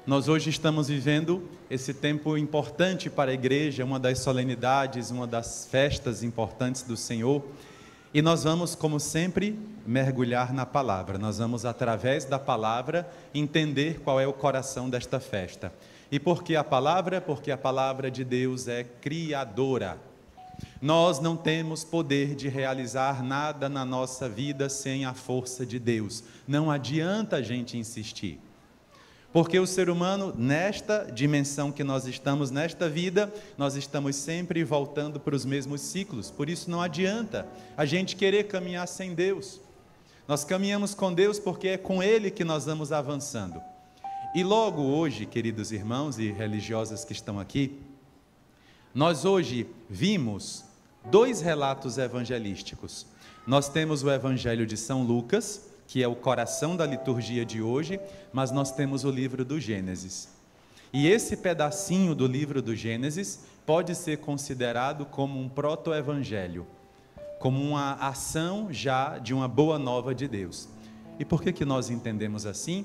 Nós hoje estamos vivendo esse tempo importante para a igreja, uma das solenidades, uma das festas importantes do Senhor. E nós vamos, como sempre, mergulhar na palavra. Nós vamos, através da palavra, entender qual é o coração desta festa. E por que a palavra? Porque a palavra de Deus é criadora. Nós não temos poder de realizar nada na nossa vida sem a força de Deus. Não adianta a gente insistir. Porque o ser humano, nesta dimensão que nós estamos, nesta vida, nós estamos sempre voltando para os mesmos ciclos. Por isso não adianta a gente querer caminhar sem Deus. Nós caminhamos com Deus porque é com Ele que nós vamos avançando. E logo hoje, queridos irmãos e religiosas que estão aqui, nós hoje vimos dois relatos evangelísticos. Nós temos o Evangelho de São Lucas, que é o coração da liturgia de hoje, mas nós temos o livro do Gênesis. E esse pedacinho do livro do Gênesis pode ser considerado como um proto-evangelho, como uma ação já de uma boa nova de Deus. E por que nós entendemos assim?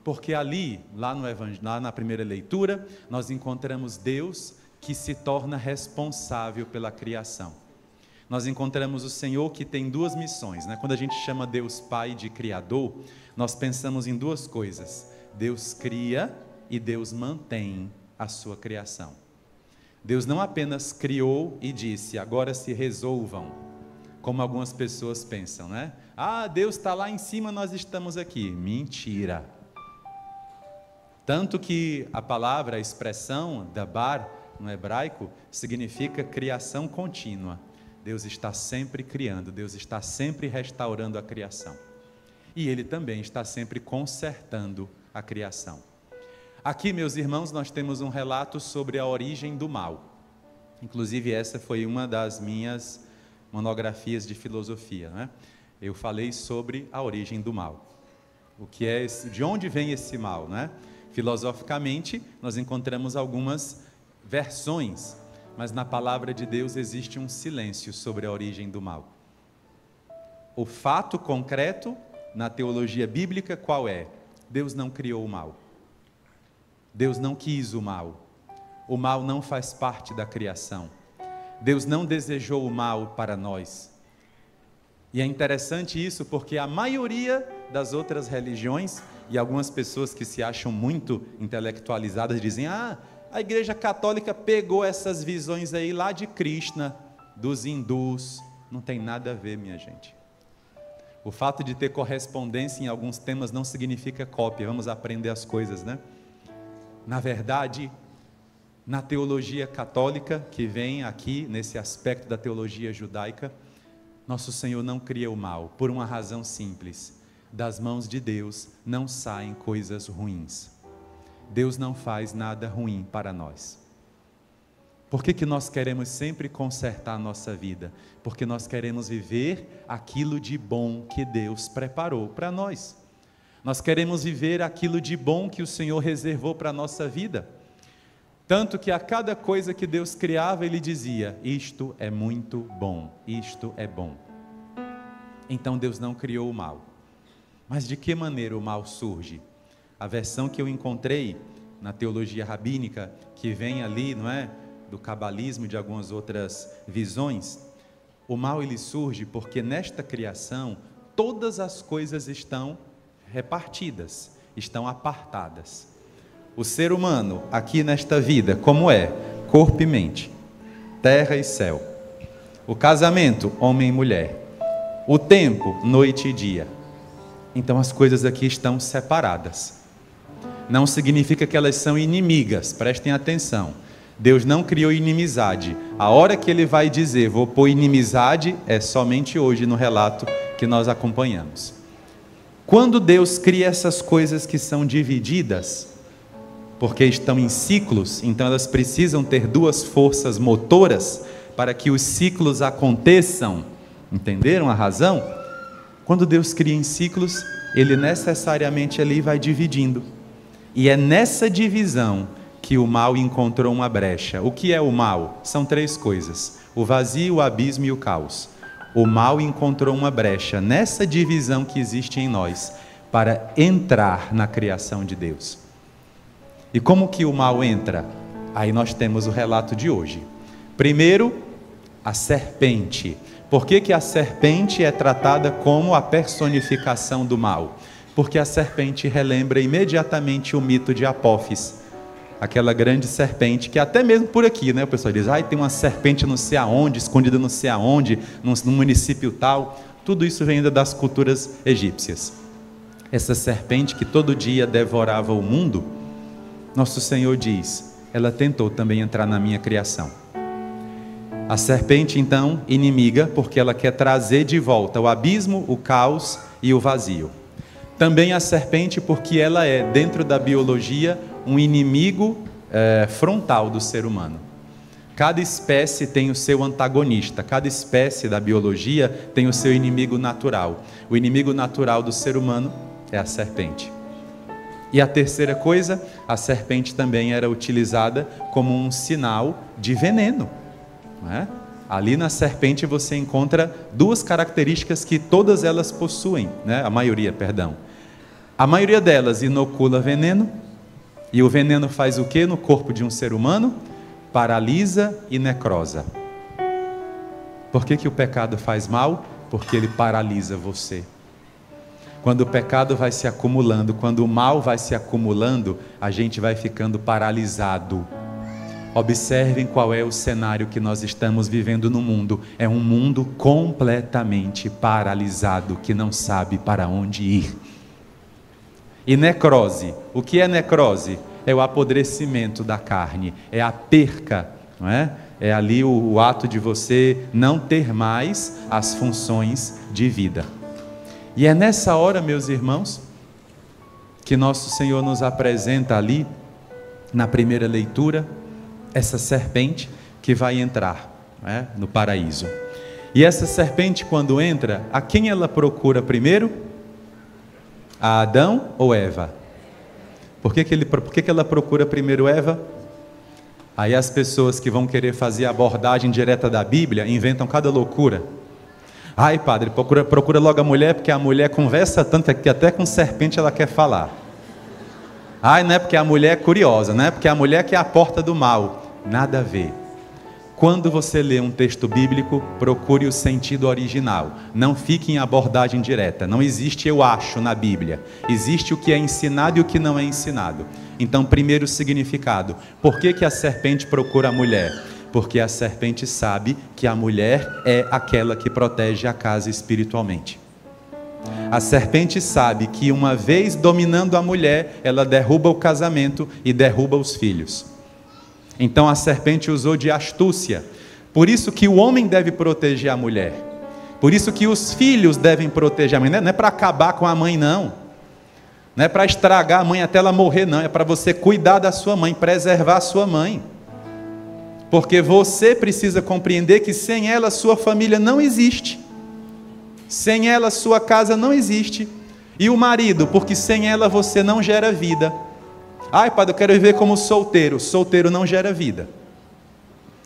Porque ali, lá na primeira leitura, nós encontramos Deus que se torna responsável pela criação. Nós encontramos o Senhor que tem duas missões, né? Quando a gente chama Deus Pai de Criador, nós pensamos em duas coisas: Deus cria e Deus mantém a sua criação. Deus não apenas criou e disse, agora se resolvam, como algumas pessoas pensam, né? Ah, Deus está lá em cima, nós estamos aqui. Mentira! Tanto que a palavra, a expressão dabar, no hebraico, significa criação contínua. Deus está sempre criando, Deus está sempre restaurando a criação. E Ele também está sempre consertando a criação. Aqui, meus irmãos, nós temos um relato sobre a origem do mal. Inclusive, essa foi uma das minhas monografias de filosofia, né? Eu falei sobre a origem do mal. O que é de onde vem esse mal, né? Filosoficamente, nós encontramos algumas versões, mas na palavra de Deus existe um silêncio sobre a origem do mal. O fato concreto, na teologia bíblica, qual é? Deus não criou o mal. Deus não quis o mal. O mal não faz parte da criação. Deus não desejou o mal para nós. E é interessante isso porque a maioria das outras religiões, e algumas pessoas que se acham muito intelectualizadas dizem, a Igreja Católica pegou essas visões aí lá de Krishna, dos hindus. Não tem nada a ver, minha gente. O fato de ter correspondência em alguns temas não significa cópia. Vamos aprender as coisas, né? Na verdade, na teologia católica, que vem aqui nesse aspecto da teologia judaica, nosso Senhor não cria o mal, por uma razão simples. Das mãos de Deus não saem coisas ruins. Deus não faz nada ruim para nós. Por que nós queremos sempre consertar a nossa vida? Porque nós queremos viver aquilo de bom que Deus preparou para nós. Nós queremos viver aquilo de bom que o Senhor reservou para a nossa vida. Tanto que a cada coisa que Deus criava, Ele dizia, isto é muito bom, isto é bom. Então Deus não criou o mal. Mas de que maneira o mal surge? A versão que eu encontrei na teologia rabínica, que vem ali, não é, do cabalismo e de algumas outras visões, o mal ele surge porque nesta criação todas as coisas estão repartidas, estão apartadas. O ser humano aqui nesta vida, como é? Corpo e mente, terra e céu. O casamento, homem e mulher. O tempo, noite e dia. Então as coisas aqui estão separadas. Não significa que elas são inimigas, prestem atenção. Deus não criou inimizade. A hora que Ele vai dizer, vou pôr inimizade, é somente hoje no relato que nós acompanhamos. Quando Deus cria essas coisas que são divididas, porque estão em ciclos, então elas precisam ter duas forças motoras para que os ciclos aconteçam. Entenderam a razão? Quando Deus cria em ciclos, Ele necessariamente ali vai dividindo. E é nessa divisão que o mal encontrou uma brecha. O que é o mal? São três coisas: o vazio, o abismo e o caos. O mal encontrou uma brecha nessa divisão que existe em nós, para entrar na criação de Deus. E como que o mal entra? Aí nós temos o relato de hoje. Primeiro, a serpente. Por que que a serpente é tratada como a personificação do mal? Porque a serpente relembra imediatamente o mito de Apófis, aquela grande serpente que até mesmo por aqui, né, o pessoal diz, tem uma serpente não sei aonde, escondida não sei aonde, no município tal. Tudo isso vem ainda das culturas egípcias. Essa serpente que todo dia devorava o mundo, nosso Senhor diz, ela tentou também entrar na minha criação. A serpente, então, inimiga, porque ela quer trazer de volta o abismo, o caos e o vazio. Também a serpente, porque ela é, dentro da biologia, um inimigo frontal do ser humano. Cada espécie tem o seu antagonista, cada espécie da biologia tem o seu inimigo natural. O inimigo natural do ser humano é a serpente. E a terceira coisa, a serpente também era utilizada como um sinal de veneno, não é? Ali na serpente você encontra duas características que todas elas possuem, né? A maioria delas inocula veneno, e o veneno faz o que no corpo de um ser humano? Paralisa e necrosa. Por que que o pecado faz mal? Porque ele paralisa você. Quando o pecado vai se acumulando, quando o mal vai se acumulando, a gente vai ficando paralisado. Observem qual é o cenário que nós estamos vivendo no mundo. É um mundo completamente paralisado, que não sabe para onde ir. E necrose, o que é necrose? É o apodrecimento da carne, é a perca, não é? É ali o ato de você não ter mais as funções de vida. E é nessa hora, meus irmãos, que nosso Senhor nos apresenta ali, na primeira leitura, essa serpente que vai entrar, não é? No paraíso. E essa serpente, quando entra, a quem ela procura primeiro? A Adão ou Eva? Por que ela procura primeiro Eva? Aí as pessoas que vão querer fazer a abordagem direta da Bíblia inventam cada loucura. Ai, padre, procura logo a mulher, porque a mulher conversa tanto que até com serpente ela quer falar. Ai, não é porque a mulher é curiosa, não é porque a mulher que é a porta do mal. Nada a ver. Quando você lê um texto bíblico, procure o sentido original. Não fique em abordagem direta. Não existe eu acho na Bíblia. Existe o que é ensinado e o que não é ensinado. Então, primeiro o significado. Por que a serpente procura a mulher? Porque a serpente sabe que a mulher é aquela que protege a casa espiritualmente. A serpente sabe que uma vez dominando a mulher, ela derruba o casamento e derruba os filhos. Então a serpente usou de astúcia. Por isso que o homem deve proteger a mulher. Por isso que os filhos devem proteger a mãe. Não é para acabar com a mãe, não. Não é para estragar a mãe até ela morrer, não. É para você cuidar da sua mãe, preservar a sua mãe. Porque você precisa compreender que sem ela sua família não existe. Sem ela sua casa não existe. E o marido, porque sem ela você não gera vida. Ai, padre, eu quero viver como solteiro. Solteiro não gera vida.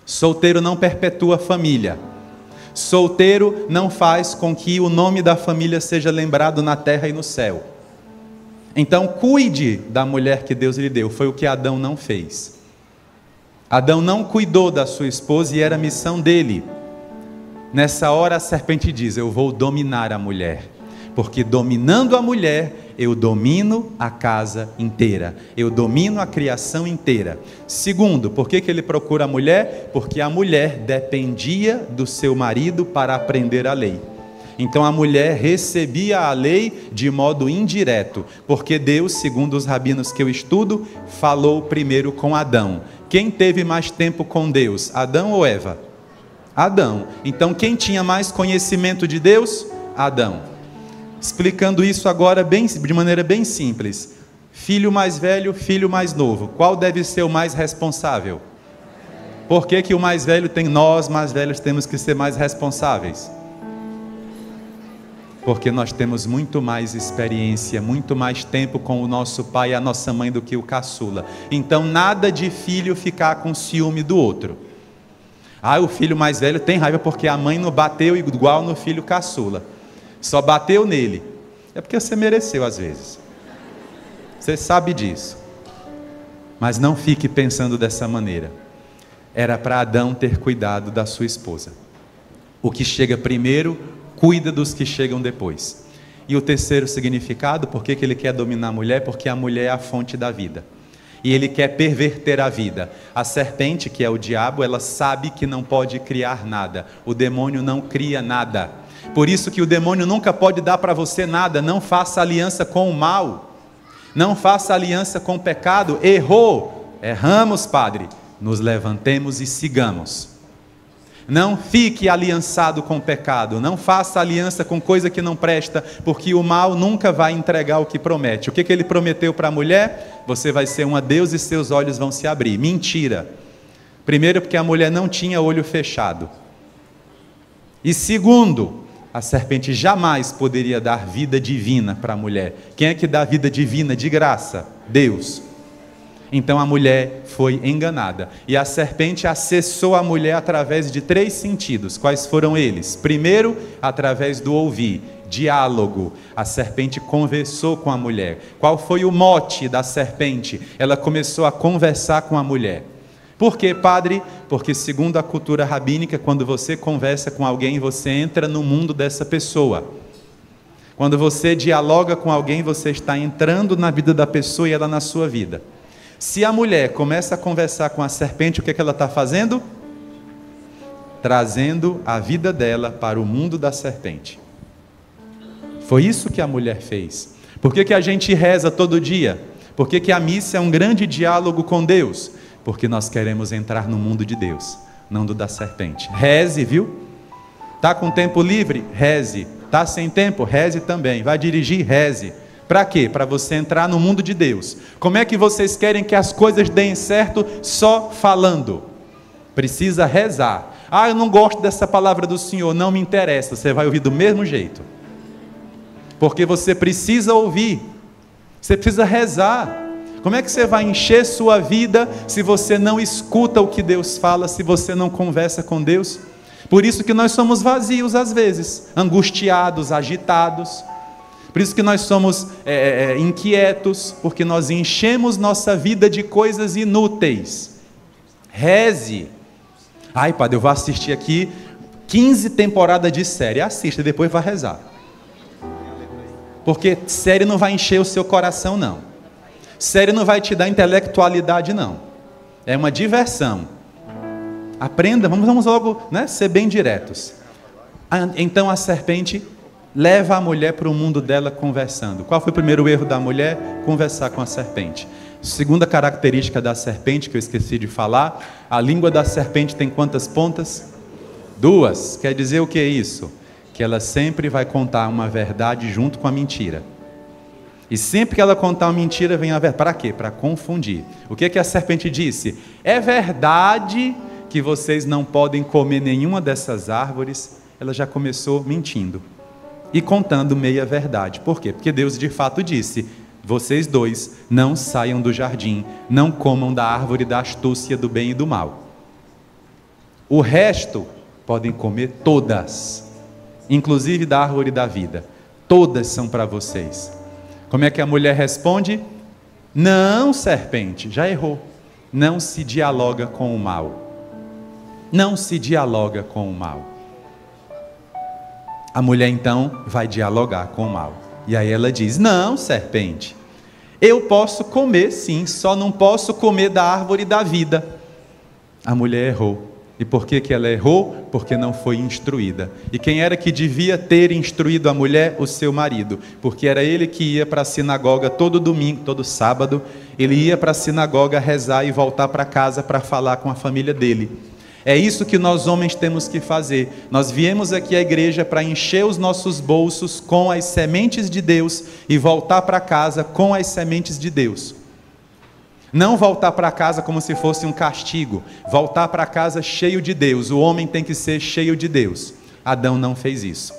Solteiro não perpetua a família. Solteiro não faz com que o nome da família seja lembrado na terra e no céu. Então cuide da mulher que Deus lhe deu. Foi o que Adão não fez. Adão não cuidou da sua esposa e era missão dele. Nessa hora a serpente diz, eu vou dominar a mulher. Porque dominando a mulher, eu domino a casa inteira. Eu domino a criação inteira. Segundo, por que ele procura a mulher? Porque a mulher dependia do seu marido para aprender a lei. Então a mulher recebia a lei de modo indireto. Porque Deus, segundo os rabinos que eu estudo, falou primeiro com Adão. Quem teve mais tempo com Deus? Adão ou Eva? Adão. Então quem tinha mais conhecimento de Deus? Adão. Explicando isso agora de maneira bem simples. Filho mais velho, filho mais novo. Qual deve ser o mais responsável? Por que o mais velho tem? Nós, mais velhos, temos que ser mais responsáveis. Porque nós temos muito mais experiência, muito mais tempo com o nosso pai e a nossa mãe do que o caçula. Então nada de filho ficar com ciúme do outro. O filho mais velho tem raiva porque a mãe não bateu igual no filho caçula. Só bateu nele. É porque você mereceu às vezes. Você sabe disso. Mas não fique pensando dessa maneira. Era para Adão ter cuidado da sua esposa. O que chega primeiro, cuida dos que chegam depois. E o terceiro significado, por que ele quer dominar a mulher? Porque a mulher é a fonte da vida. E ele quer perverter a vida. A serpente, que é o diabo, ela sabe que não pode criar nada. O demônio não cria nada. Por isso que o demônio nunca pode dar para você nada. Não faça aliança com o mal. Não faça aliança com o pecado. Errou. Erramos, Padre. Nos levantemos e sigamos. Não fique aliançado com o pecado. Não faça aliança com coisa que não presta, porque o mal nunca vai entregar o que promete. O que ele prometeu para a mulher? Você vai ser uma deusa e seus olhos vão se abrir. Mentira. Primeiro, porque a mulher não tinha olho fechado. E segundo, a serpente jamais poderia dar vida divina para a mulher. Quem é que dá vida divina de graça? Deus. Então a mulher foi enganada. E a serpente acessou a mulher através de 3 sentidos. Quais foram eles? Primeiro, através do ouvir, diálogo. A serpente conversou com a mulher. Qual foi o mote da serpente? Ela começou a conversar com a mulher. Por quê, Padre? Porque segundo a cultura rabínica, quando você conversa com alguém, você entra no mundo dessa pessoa. Quando você dialoga com alguém, você está entrando na vida da pessoa e ela na sua vida. Se a mulher começa a conversar com a serpente, o que ela está fazendo? Trazendo a vida dela para o mundo da serpente. Foi isso que a mulher fez. Por que a gente reza todo dia? Por que a missa é um grande diálogo com Deus? Porque nós queremos entrar no mundo de Deus, não do da serpente. Reze, viu? Está com tempo livre? Reze. Está sem tempo? Reze também. Vai dirigir? Reze. Para quê? Para você entrar no mundo de Deus. Como é que vocês querem que as coisas deem certo só falando? Precisa rezar. Ah, eu não gosto dessa palavra do Senhor, não me interessa. Você vai ouvir do mesmo jeito. Porque você precisa ouvir. Você precisa rezar. Como é que você vai encher sua vida se você não escuta o que Deus fala, se você não conversa com Deus? Por isso que nós somos vazios às vezes, angustiados, agitados. Por isso que nós somos inquietos, porque nós enchemos nossa vida de coisas inúteis. Reze. Ai, Padre, eu vou assistir aqui 15 temporadas de série. Assista, depois vai rezar. Porque série não vai encher o seu coração, não. Série não vai te dar intelectualidade, não. É uma diversão. Aprenda, vamos logo, ser bem diretos. Então a serpente leva a mulher para o mundo dela conversando. Qual foi o primeiro erro da mulher? Conversar com a serpente. Segunda característica da serpente, que eu esqueci de falar, a língua da serpente tem quantas pontas? 2. Quer dizer o que é isso? Que ela sempre vai contar uma verdade junto com a mentira. E sempre que ela contar uma mentira, vem a verdade. Para quê? Para confundir. O que a serpente disse? É verdade que vocês não podem comer nenhuma dessas árvores. Ela já começou mentindo e contando meia verdade. Por quê? Porque Deus de fato disse: vocês 2 não saiam do jardim, não comam da árvore da astúcia, do bem e do mal. O resto podem comer todas, inclusive da árvore da vida. Todas são para vocês. Como é que a mulher responde? Não, serpente, já errou. Não se dialoga com o mal. Não se dialoga com o mal. A mulher então vai dialogar com o mal. E aí ela diz: não, serpente, eu posso comer sim, só não posso comer da árvore da vida. A mulher errou. E por que ela errou? Porque não foi instruída. E quem era que devia ter instruído a mulher? O seu marido. Porque era ele que ia para a sinagoga todo domingo, todo sábado. Ele ia para a sinagoga rezar e voltar para casa para falar com a família dele. É isso que nós homens temos que fazer. Nós viemos aqui à igreja para encher os nossos bolsos com as sementes de Deus e voltar para casa com as sementes de Deus. Não voltar para casa como se fosse um castigo. Voltar para casa cheio de Deus. O homem tem que ser cheio de Deus. Adão não fez isso.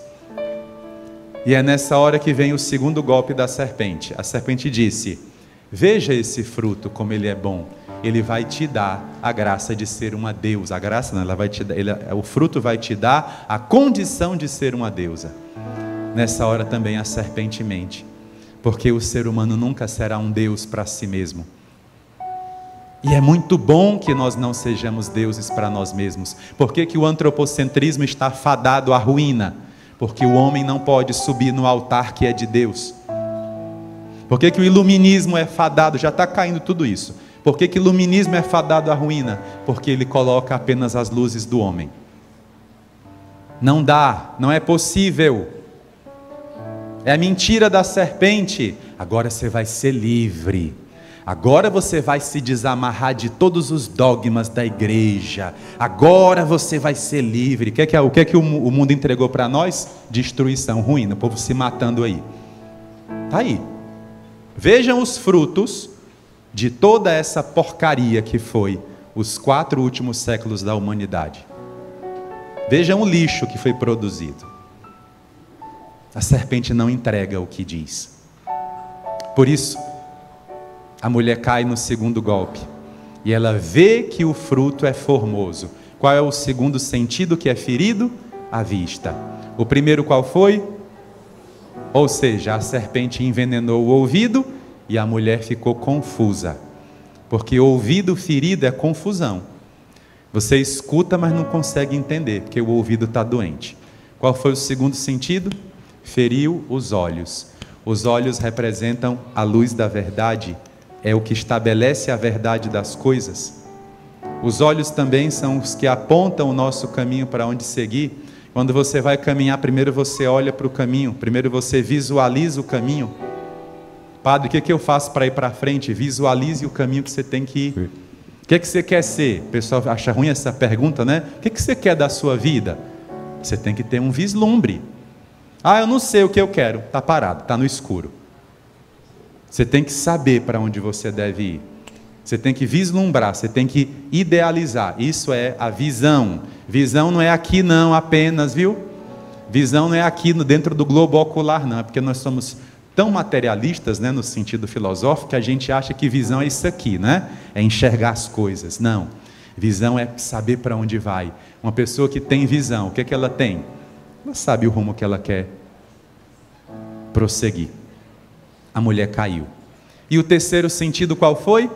E é nessa hora que vem o segundo golpe da serpente. A serpente disse: veja esse fruto como ele é bom. Ele vai te dar a graça de ser uma deusa. A graça não, ela vai te dar, o fruto vai te dar a condição de ser uma deusa. Nessa hora também a serpente mente. Porque o ser humano nunca será um Deus para si mesmo. E é muito bom que nós não sejamos deuses para nós mesmos. Por que que o antropocentrismo está fadado à ruína? Porque o homem não pode subir no altar que é de Deus. Por que que o iluminismo é fadado? Já está caindo tudo isso. Por que que o iluminismo é fadado à ruína? Porque ele coloca apenas as luzes do homem. Não dá, não é possível. É a mentira da serpente. Agora você vai ser livre. Agora você vai se desamarrar de todos os dogmas da igreja. Agora você vai ser livre. O que é que o mundo entregou para nós? Destruição, ruína, o povo se matando aí. Está aí. Vejam os frutos de toda essa porcaria que foi os 4 últimos séculos da humanidade. Vejam o lixo que foi produzido. A serpente não entrega o que diz. Por isso, a mulher cai no segundo golpe. E ela vê que o fruto é formoso. Qual é o segundo sentido que é ferido? A vista. O primeiro qual foi? Ou seja, a serpente envenenou o ouvido e a mulher ficou confusa. Porque ouvido ferido é confusão. Você escuta, mas não consegue entender, porque o ouvido está doente. Qual foi o segundo sentido? Feriu os olhos. Os olhos representam a luz da verdade. É o que estabelece a verdade das coisas. Os olhos também são os que apontam o nosso caminho para onde seguir. Quando você vai caminhar, primeiro você olha para o caminho, primeiro você visualiza o caminho. Padre, o que eu faço para ir para frente? Visualize o caminho que você tem que ir. O que você quer ser? O pessoal acha ruim essa pergunta, né? O que você quer da sua vida? Você tem que ter um vislumbre. Eu não sei o que eu quero. Está parado, está no escuro. Você tem que saber para onde você deve ir. Você tem que vislumbrar, você tem que idealizar. Isso é a visão. Visão não é aqui não apenas, viu? Visão não é aqui dentro do globo ocular não, é porque nós somos tão materialistas, né, no sentido filosófico, que a gente acha que visão é isso aqui, né? É enxergar as coisas. Não. Visão é saber para onde vai. Uma pessoa que tem visão, o que é que ela tem? Ela sabe o rumo que ela quer prosseguir. A mulher caiu. E o terceiro sentido qual foi?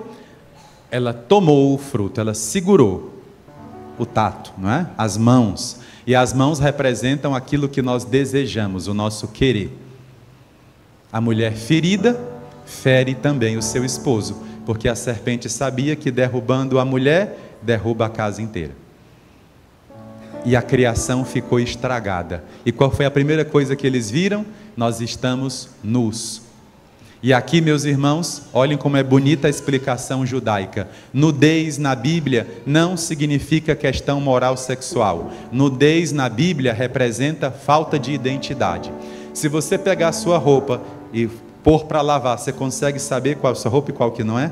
Ela tomou o fruto, ela segurou o tato, não é? As mãos. E as mãos representam aquilo que nós desejamos, o nosso querer. A mulher ferida fere também o seu esposo, porque a serpente sabia que derrubando a mulher, derruba a casa inteira. E a criação ficou estragada. E qual foi a primeira coisa que eles viram? Nós estamos nus. E aqui, meus irmãos, olhem como é bonita a explicação judaica. Nudez na Bíblia não significa questão moral sexual. Nudez na Bíblia representa falta de identidade. Se você pegar a sua roupa e pôr para lavar, você consegue saber qual é a sua roupa e qual que não é?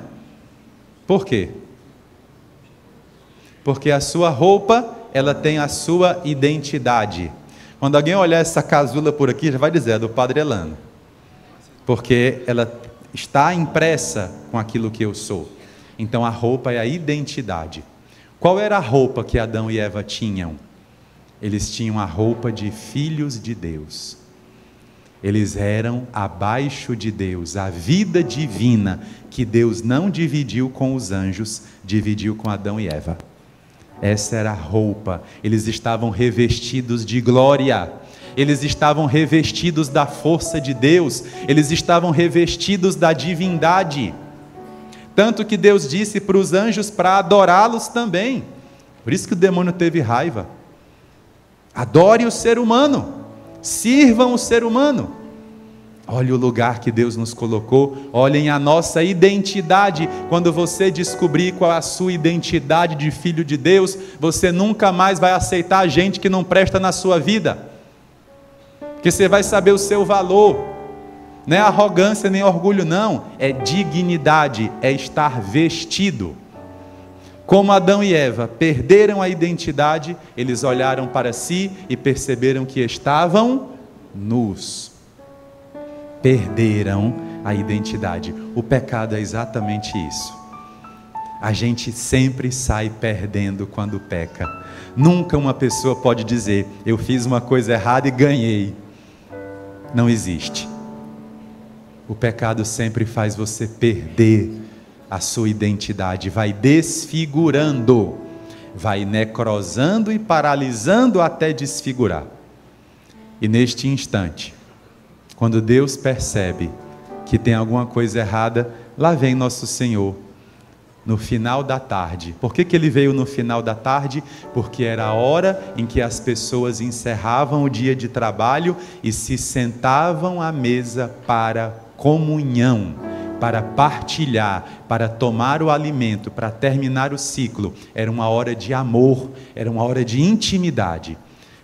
Por quê? Porque a sua roupa, ela tem a sua identidade. Quando alguém olhar essa casula por aqui, já vai dizer, é do Padre Elano. Porque ela está impressa com aquilo que eu sou. Então a roupa é a identidade. Qual era a roupa que Adão e Eva tinham? Eles tinham a roupa de filhos de Deus. Eles eram abaixo de Deus. A vida divina que Deus não dividiu com os anjos, dividiu com Adão e Eva. Essa era a roupa. Eles estavam revestidos de glória. Eles estavam revestidos da força de Deus. Eles estavam revestidos da divindade. Tanto que Deus disse para os anjos para adorá-los também. Por isso que o demônio teve raiva. Adore o ser humano. Sirvam o ser humano. Olhe o lugar que Deus nos colocou. Olhem a nossa identidade. Quando você descobrir qual é a sua identidade de filho de Deus, você nunca mais vai aceitar gente que não presta na sua vida. Porque você vai saber o seu valor. Não é arrogância nem orgulho não. É dignidade, é estar vestido. Como Adão e Eva perderam a identidade, eles olharam para si e perceberam que estavam nus. Perderam a identidade. O pecado é exatamente isso. A gente sempre sai perdendo quando peca. Nunca uma pessoa pode dizer, eu fiz uma coisa errada e ganhei. Não existe. O pecado sempre faz você perder a sua identidade, vai desfigurando, vai necrosando e paralisando até desfigurar. E neste instante, quando Deus percebe que tem alguma coisa errada, lá vem nosso Senhor, no final da tarde. Por que Ele veio no final da tarde? Porque era a hora em que as pessoas encerravam o dia de trabalho e se sentavam à mesa para comunhão, para partilhar, para tomar o alimento, para terminar o ciclo. Era uma hora de amor, era uma hora de intimidade.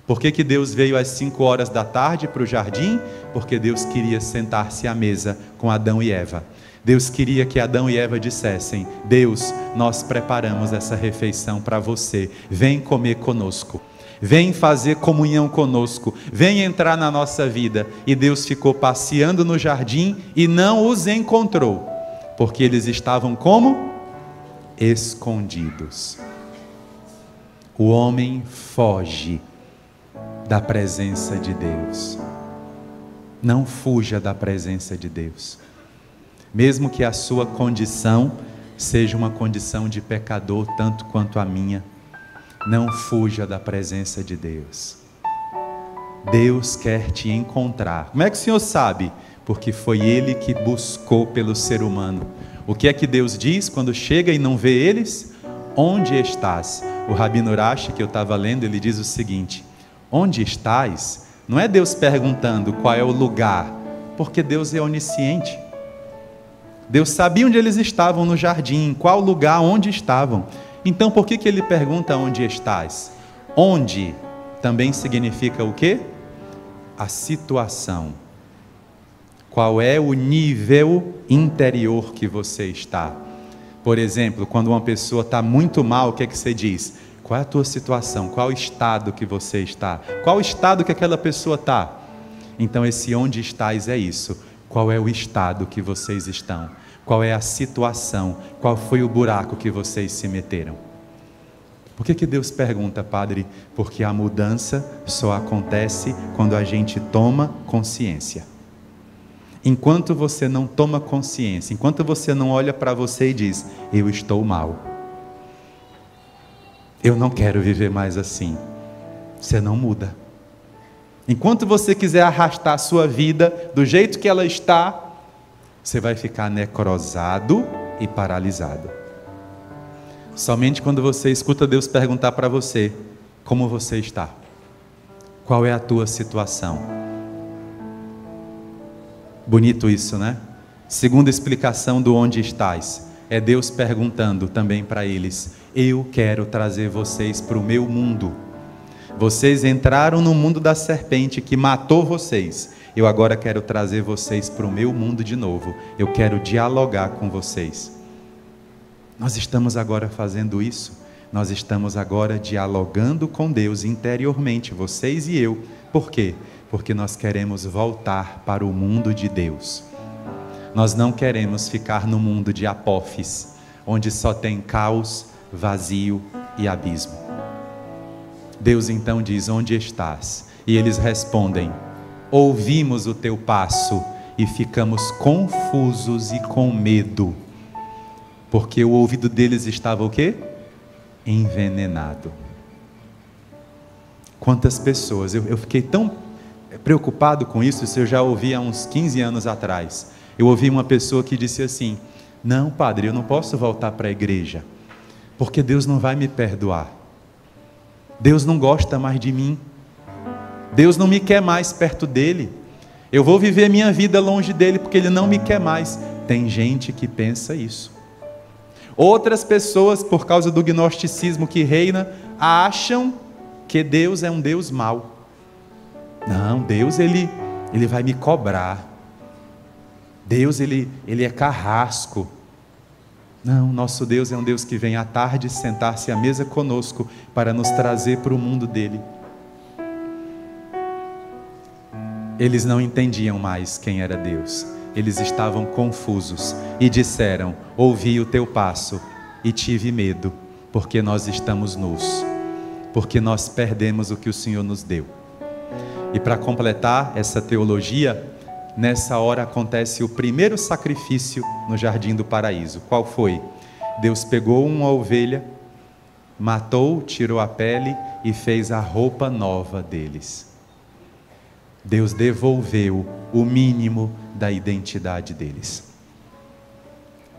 Por que Deus veio às 5 horas da tarde para o jardim? Porque Deus queria sentar-se à mesa com Adão e Eva. Deus queria que Adão e Eva dissessem: Deus, nós preparamos essa refeição para você, vem comer conosco, vem fazer comunhão conosco, vem entrar na nossa vida. E Deus ficou passeando no jardim e não os encontrou, porque eles estavam como? Escondidos. O homem foge da presença de Deus. Não fuja da presença de Deus. Mesmo que a sua condição seja uma condição de pecador, tanto quanto a minha, não fuja da presença de Deus. Deus quer te encontrar. Como é que o Senhor sabe? Porque foi Ele que buscou pelo ser humano. O que é que Deus diz quando chega e não vê eles? Onde estás? O Rabino Urashi, que eu estava lendo, ele diz o seguinte: onde estás? Não é Deus perguntando qual é o lugar, porque Deus é onisciente. Deus sabia onde eles estavam no jardim, em qual lugar, onde estavam. Então por que Ele pergunta onde estás? Onde também significa o quê? A situação. Qual é o nível interior que você está? Por exemplo, quando uma pessoa está muito mal, o que é que você diz? Qual é a tua situação? Qual o estado que você está? Qual o estado que aquela pessoa está? Então esse onde estás é isso. Qual é o estado que vocês estão? Qual é a situação? Qual foi o buraco que vocês se meteram? Por que Deus pergunta, Padre? Porque a mudança só acontece quando a gente toma consciência. Enquanto você não toma consciência, enquanto você não olha para você e diz: eu estou mal, eu não quero viver mais assim, você não muda. Enquanto você quiser arrastar a sua vida do jeito que ela está, você vai ficar necrosado e paralisado. Somente quando você escuta Deus perguntar para você: como você está? Qual é a tua situação? Bonito isso, né? Segunda explicação do onde estás, é Deus perguntando também para eles: eu quero trazer vocês para o meu mundo. Vocês entraram no mundo da serpente que matou vocês. Eu agora quero trazer vocês para o meu mundo de novo. Eu quero dialogar com vocês. Nós estamos agora fazendo isso. Nós estamos agora dialogando com Deus interiormente, vocês e eu. Por quê? Porque nós queremos voltar para o mundo de Deus. Nós não queremos ficar no mundo de Apófis, onde só tem caos, vazio e abismo. Deus então diz: onde estás? E eles respondem: ouvimos o teu passo e ficamos confusos e com medo, porque o ouvido deles estava o quê? Envenenado. Quantas pessoas, eu fiquei tão preocupado com isso eu já ouvi há uns 15 anos atrás. Eu ouvi uma pessoa que disse assim: não, padre, eu não posso voltar para a igreja, porque Deus não vai me perdoar. Deus não gosta mais de mim. Deus não me quer mais perto dele. Eu vou viver minha vida longe dele porque ele não me quer mais. Tem gente que pensa isso. Outras pessoas, por causa do gnosticismo que reina, acham que Deus é um Deus mau. Não, Deus ele vai me cobrar. Deus ele é carrasco. Não, nosso Deus é um Deus que vem à tarde sentar-se à mesa conosco para nos trazer para o mundo dele. Eles não entendiam mais quem era Deus. Eles estavam confusos e disseram: ouvi o teu passo e tive medo, porque nós estamos nus, porque nós perdemos o que o Senhor nos deu. E para completar essa teologia, Nessa hora acontece o primeiro sacrifício no Jardim do Paraíso. Qual foi? Deus pegou uma ovelha, matou, tirou a pele e fez a roupa nova deles. Deus devolveu o mínimo da identidade deles.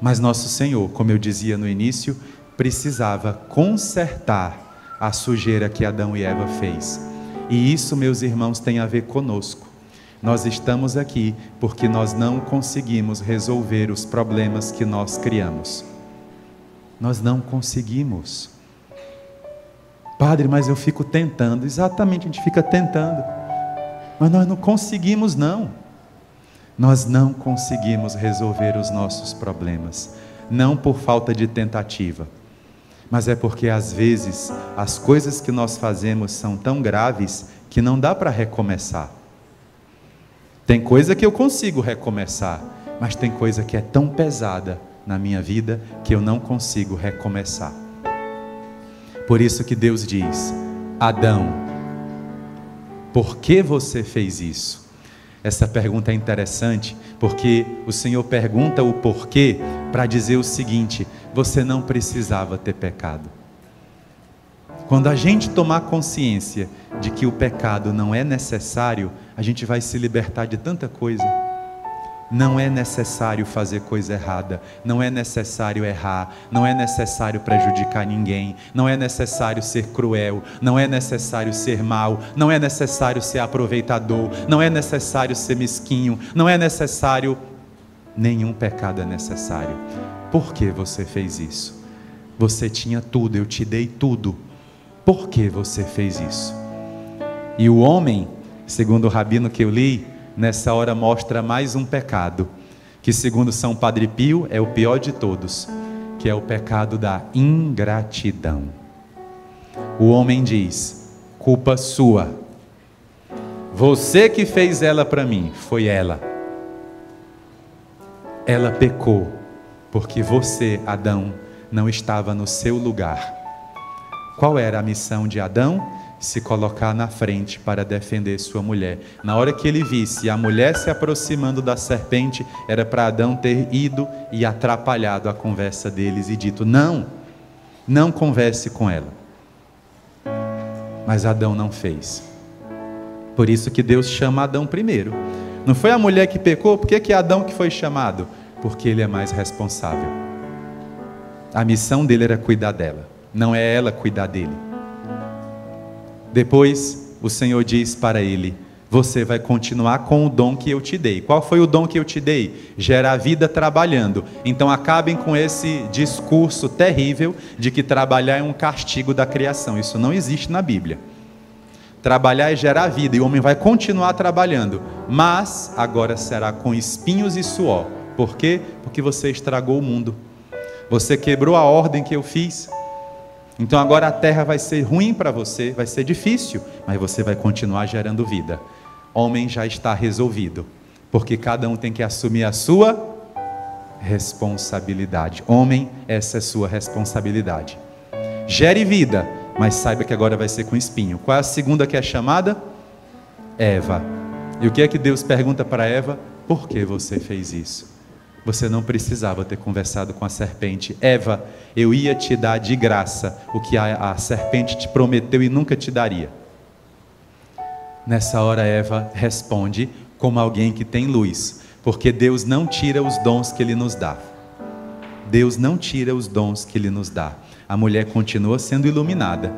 Mas nosso Senhor, como eu dizia no início, precisava consertar a sujeira que Adão e Eva fez. E isso, meus irmãos, tem a ver conosco. Nós estamos aqui porque nós não conseguimos resolver os problemas que nós criamos. Nós não conseguimos. Padre, mas eu fico tentando. Exatamente, a gente fica tentando. Mas nós não conseguimos, não. Nós não conseguimos resolver os nossos problemas. Não por falta de tentativa, mas é porque às vezes as coisas que nós fazemos são tão graves que não dá para recomeçar. Tem coisa que eu consigo recomeçar, mas tem coisa que é tão pesada na minha vida que eu não consigo recomeçar. Por isso que Deus diz: Adão, por que você fez isso? Essa pergunta é interessante, porque o Senhor pergunta o porquê para dizer o seguinte: você não precisava ter pecado. Quando a gente tomar consciência de que o pecado não é necessário, a gente vai se libertar de tanta coisa. Não é necessário fazer coisa errada, não é necessário errar, não é necessário prejudicar ninguém, não é necessário ser cruel, não é necessário ser mau, não é necessário ser aproveitador, não é necessário ser mesquinho, não é necessário, nenhum pecado é necessário. Por que você fez isso? Você tinha tudo, eu te dei tudo. Por que você fez isso? E o homem, segundo o rabino que eu li, nessa hora mostra mais um pecado, que segundo São Padre Pio é o pior de todos, que é o pecado da ingratidão. O homem diz: culpa sua, você que fez ela para mim, foi ela. Ela pecou, porque você, Adão, não estava no seu lugar. Qual era a missão de Adão? Se colocar na frente para defender sua mulher. Na hora que ele visse a mulher se aproximando da serpente, era para Adão ter ido e atrapalhado a conversa deles e dito: não converse com ela. Mas Adão não fez. Por isso que Deus chama Adão primeiro. Não foi a mulher que pecou? Por que Adão que foi chamado? Porque ele é mais responsável. A missão dele era cuidar dela, não é ela cuidar dele. Depois o Senhor diz para ele: você vai continuar com o dom que eu te dei. Qual foi o dom que eu te dei? Gerar vida trabalhando. Então acabem com esse discurso terrível de que trabalhar é um castigo da criação. Isso não existe na Bíblia. Trabalhar é gerar vida e o homem vai continuar trabalhando, mas agora será com espinhos e suor. Por quê? Porque você estragou o mundo. Você quebrou a ordem que eu fiz. Então agora a terra vai ser ruim para você, vai ser difícil, mas você vai continuar gerando vida. Homem, já está resolvido, porque cada um tem que assumir a sua responsabilidade. Homem, essa é a sua responsabilidade. Gere vida, mas saiba que agora vai ser com espinho. Qual é a segunda que é chamada? Eva. E o que é que Deus pergunta para Eva? Por que você fez isso? Você não precisava ter conversado com a serpente. Eva, eu ia te dar de graça o que a serpente te prometeu e nunca te daria. Nessa hora Eva responde como alguém que tem luz, porque Deus não tira os dons que Ele nos dá. Deus não tira os dons que Ele nos dá. A mulher continua sendo iluminada.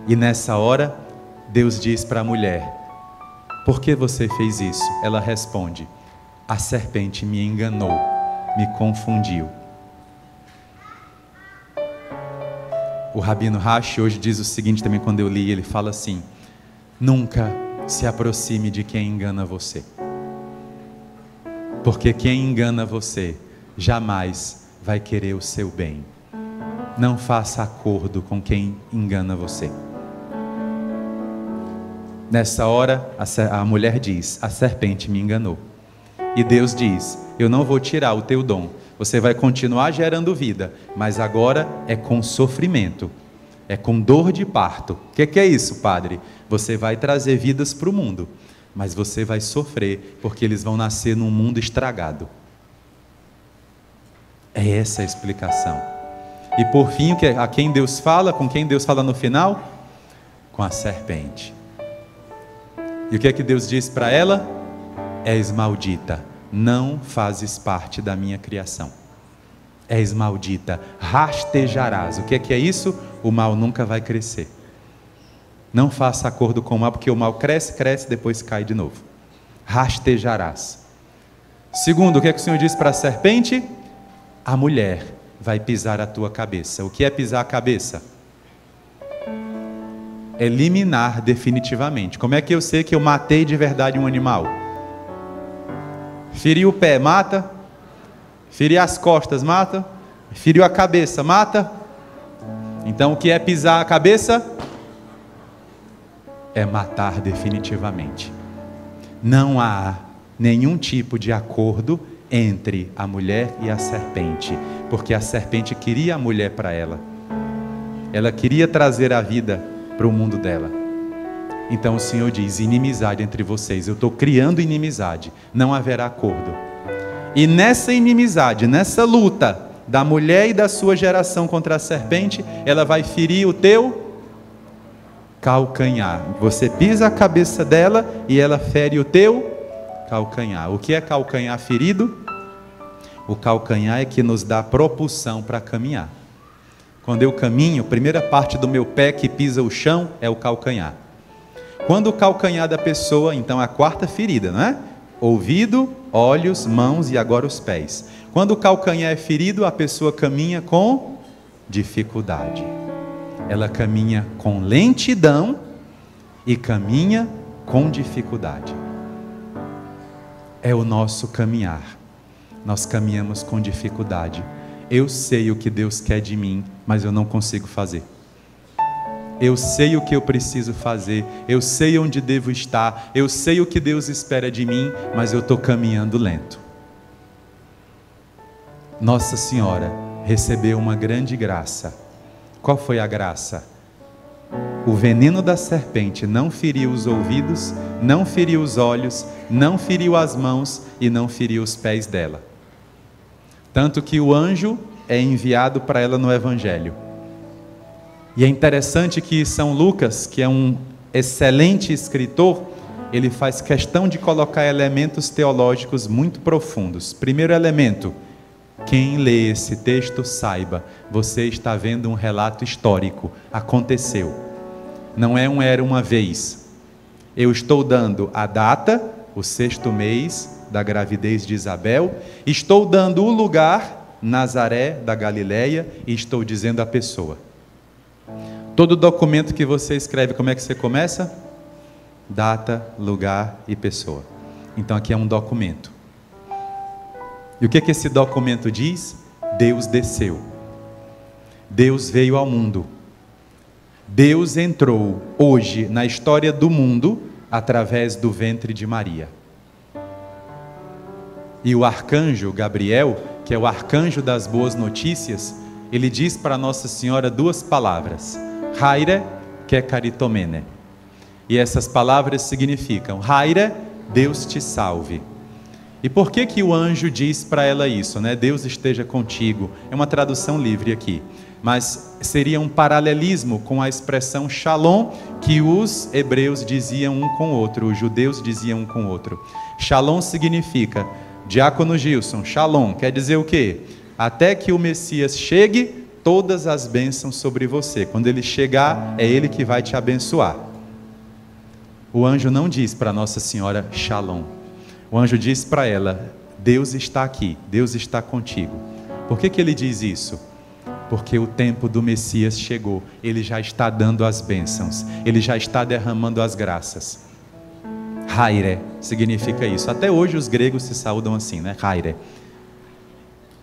E nessa hora Deus diz para a mulher: por que você fez isso? Ela responde: a serpente me enganou, me confundiu. O Rabino Rashi hoje diz o seguinte também, quando eu li, ele fala assim: nunca se aproxime de quem engana você, porque quem engana você jamais vai querer o seu bem. Não faça acordo com quem engana você. Nessa hora a mulher diz: a serpente me enganou. E Deus diz: eu não vou tirar o teu dom, você vai continuar gerando vida, mas agora é com sofrimento, é com dor de parto. O que é isso, padre? Você vai trazer vidas para o mundo, mas você vai sofrer, porque eles vão nascer num mundo estragado. É essa a explicação. E por fim, a quem Deus fala, com quem Deus fala no final? Com a serpente. E o que é que Deus diz para ela? És maldita, não fazes parte da minha criação. És maldita, rastejarás. O que é isso? O mal nunca vai crescer. Não faça acordo com o mal, porque o mal cresce, depois cai de novo. Rastejarás. Segundo, o que é que o Senhor diz para a serpente? A mulher vai pisar a tua cabeça. O que é pisar a cabeça? Eliminar definitivamente. Como é que eu sei que eu matei de verdade um animal? Feriu o pé, mata. Feriu as costas, mata. Feriu a cabeça, mata. Então o que é pisar a cabeça? É matar definitivamente. Não há nenhum tipo de acordo entre a mulher e a serpente, porque a serpente queria a mulher para ela. Ela queria trazer a vida para o mundo dela. Então o Senhor diz: inimizade entre vocês. Eu estou criando inimizade. Não haverá acordo. E nessa inimizade, nessa luta da mulher e da sua geração contra a serpente, ela vai ferir o teu calcanhar. Você pisa a cabeça dela e ela fere o teu calcanhar. O que é calcanhar ferido? O calcanhar é que nos dá propulsão para caminhar. Quando eu caminho, a primeira parte do meu pé que pisa o chão é o calcanhar. Quando o calcanhar da pessoa, então a quarta ferida, não é? Ouvido, olhos, mãos e agora os pés. Quando o calcanhar é ferido, a pessoa caminha com dificuldade. Ela caminha com lentidão e caminha com dificuldade. É o nosso caminhar. Nós caminhamos com dificuldade. Eu sei o que Deus quer de mim, mas eu não consigo fazer. Eu sei o que eu preciso fazer, eu sei onde devo estar, eu sei o que Deus espera de mim, mas eu estou caminhando lento. Nossa Senhora recebeu uma grande graça. Qual foi a graça? O veneno da serpente não feriu os ouvidos, não feriu os olhos, não feriu as mãos e não feriu os pés dela. Tanto que o anjo é enviado para ela no Evangelho. E é interessante que São Lucas, que é um excelente escritor, ele faz questão de colocar elementos teológicos muito profundos. Primeiro elemento: quem lê esse texto saiba, você está vendo um relato histórico, aconteceu. Não é era uma vez. Eu estou dando a data, o 6º mês da gravidez de Isabel, estou dando o lugar, Nazaré da Galileia, e estou dizendo a pessoa. Todo documento que você escreve, como é que você começa? Data, lugar e pessoa. Então aqui é um documento. E o que esse documento diz? Deus desceu. Deus veio ao mundo. Deus entrou hoje na história do mundo através do ventre de Maria. E o arcanjo Gabriel, que é o arcanjo das boas notícias, ele diz para Nossa Senhora 2 palavras: Haire, que é caritomene. E essas palavras significam: Haire, Deus te salve. E por que o anjo diz para ela isso, né? Deus esteja contigo. É uma tradução livre aqui, mas seria um paralelismo com a expressão shalom que os hebreus diziam um com o outro, os judeus diziam um com o outro. Shalom significa, Diácono Gilson, shalom quer dizer o quê? Até que o Messias chegue, todas as bênçãos sobre você. Quando ele chegar, é ele que vai te abençoar. O anjo não diz para Nossa Senhora shalom. O anjo diz para ela: Deus está aqui, Deus está contigo. Por que ele diz isso? Porque o tempo do Messias chegou. Ele já está dando as bênçãos, ele já está derramando as graças. Haire significa isso. Até hoje os gregos se saúdam assim, né? Haire.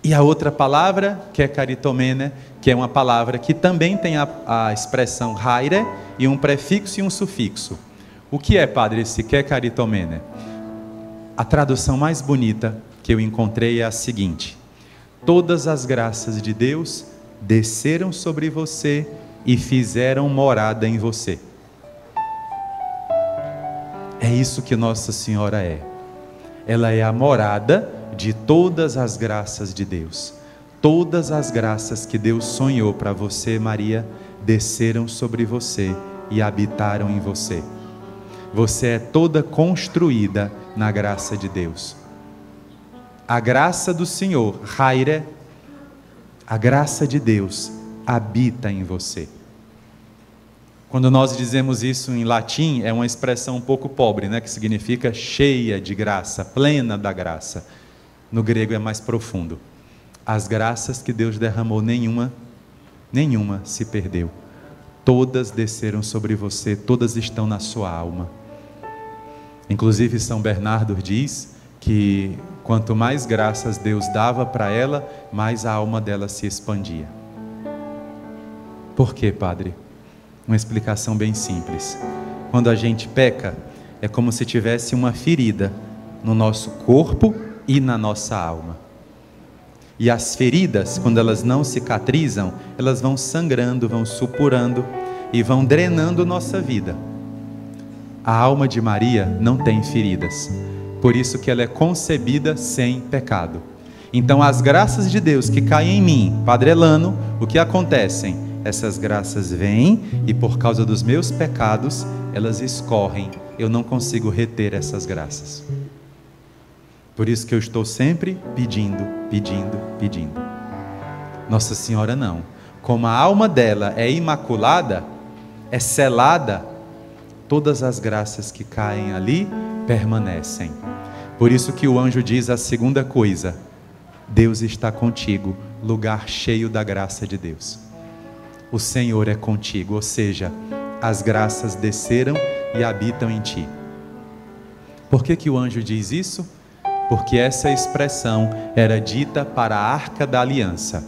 E a outra palavra, que é caritomene, que é uma palavra que também tem a expressão haire e um prefixo e um sufixo. O que é, padre, esse que é caritomene? A tradução mais bonita que eu encontrei é a seguinte: todas as graças de Deus desceram sobre você e fizeram morada em você. É isso que Nossa Senhora é. Ela é a morada de todas as graças de Deus. Todas as graças que Deus sonhou para você, Maria, desceram sobre você e habitaram em você. Você é toda construída na graça de Deus. A graça do Senhor, Haire, a graça de Deus habita em você. Quando nós dizemos isso em latim, é uma expressão um pouco pobre, né? Que significa cheia de graça, plena da graça. No grego é mais profundo. As graças que Deus derramou, nenhuma se perdeu. Todas desceram sobre você, todas estão na sua alma. Inclusive São Bernardo diz que quanto mais graças Deus dava para ela, mais a alma dela se expandia. Por quê, padre? Uma explicação bem simples. Quando a gente peca, é como se tivesse uma ferida no nosso corpo e na nossa alma. E as feridas, quando elas não cicatrizam, elas vão sangrando, vão supurando e vão drenando nossa vida. A alma de Maria não tem feridas, por isso que ela é concebida sem pecado. Então as graças de Deus que caem em mim, Padre Elano, o que acontecem? Essas graças vêm e por causa dos meus pecados, elas escorrem. Eu não consigo reter essas graças. Por isso que eu estou sempre pedindo. Nossa Senhora não. Como a alma dela é imaculada, é selada, todas as graças que caem ali permanecem. Por isso que o anjo diz a segunda coisa: Deus está contigo, lugar cheio da graça de Deus. O Senhor é contigo, ou seja, as graças desceram e habitam em ti. Por que o anjo diz isso? Porque essa expressão era dita para a Arca da Aliança.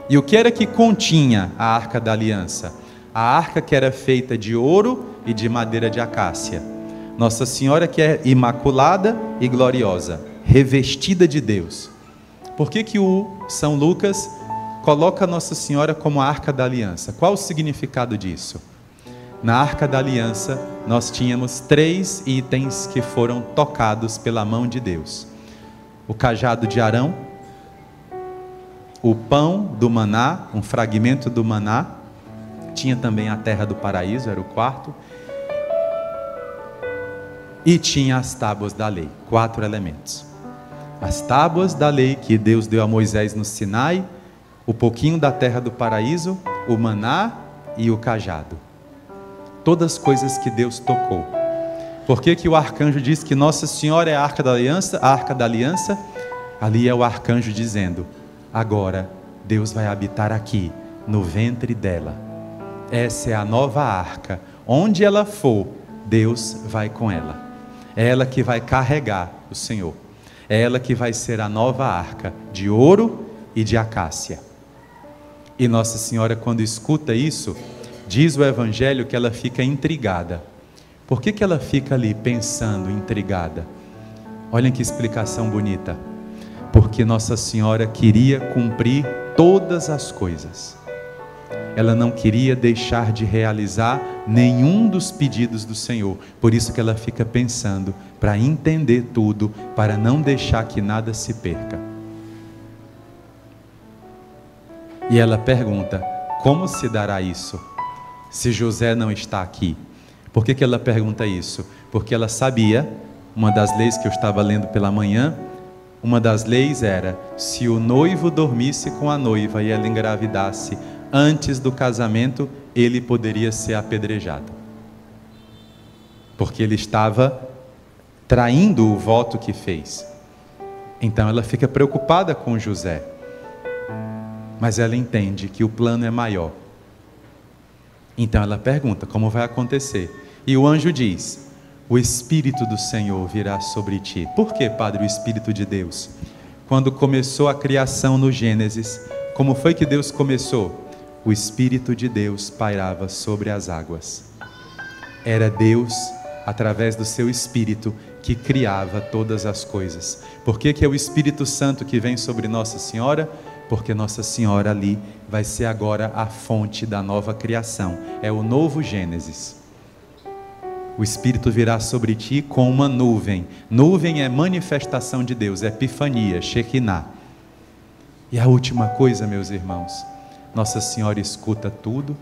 E o que era que continha a Arca da Aliança? A arca que era feita de ouro e de madeira de acácia. Nossa Senhora que é imaculada e gloriosa, revestida de Deus. Por que o São Lucas coloca Nossa Senhora como a Arca da Aliança? Qual o significado disso? Na Arca da Aliança, nós tínhamos 3 itens que foram tocados pela mão de Deus: o cajado de Arão, o pão do maná, um fragmento do maná, tinha também a terra do paraíso, era o 4, e tinha as tábuas da lei, 4 elementos. As tábuas da lei que Deus deu a Moisés no Sinai, o pouquinho da terra do paraíso, o maná e o cajado. Todas coisas que Deus tocou. Por que o arcanjo diz que Nossa Senhora é a Arca da Aliança? A Arca da Aliança, ali é o arcanjo dizendo: agora Deus vai habitar aqui, no ventre dela. Essa é a nova arca. Onde ela for, Deus vai com ela. É ela que vai carregar o Senhor. É ela que vai ser a nova arca, de ouro e de acácia. E Nossa Senhora, quando escuta isso, diz o Evangelho que ela fica intrigada. Por que ela fica ali pensando, intrigada? Olhem que explicação bonita. Porque Nossa Senhora queria cumprir todas as coisas. Ela não queria deixar de realizar nenhum dos pedidos do Senhor. Por isso que ela fica pensando, para entender tudo, para não deixar que nada se perca. E ela pergunta: como se dará isso, se José não está aqui? Por que ela pergunta isso? Porque ela sabia, uma das leis que eu estava lendo pela manhã, uma das leis era: se o noivo dormisse com a noiva e ela engravidasse antes do casamento, ele poderia ser apedrejado. Porque ele estava traindo o voto que fez. Então ela fica preocupada com José. Mas ela entende que o plano é maior. Então ela pergunta: como vai acontecer? E o anjo diz: o Espírito do Senhor virá sobre ti. Por que, Padre, o Espírito de Deus? Quando começou a criação no Gênesis, como foi que Deus começou? O Espírito de Deus pairava sobre as águas. Era Deus, através do seu Espírito, que criava todas as coisas. Por que é o Espírito Santo que vem sobre Nossa Senhora? Porque Nossa Senhora ali vai ser agora a fonte da nova criação. É o novo Gênesis. O Espírito virá sobre ti com uma nuvem. Nuvem é manifestação de Deus, é epifania, Shekinah. E a última coisa, meus irmãos, Nossa Senhora escuta tudo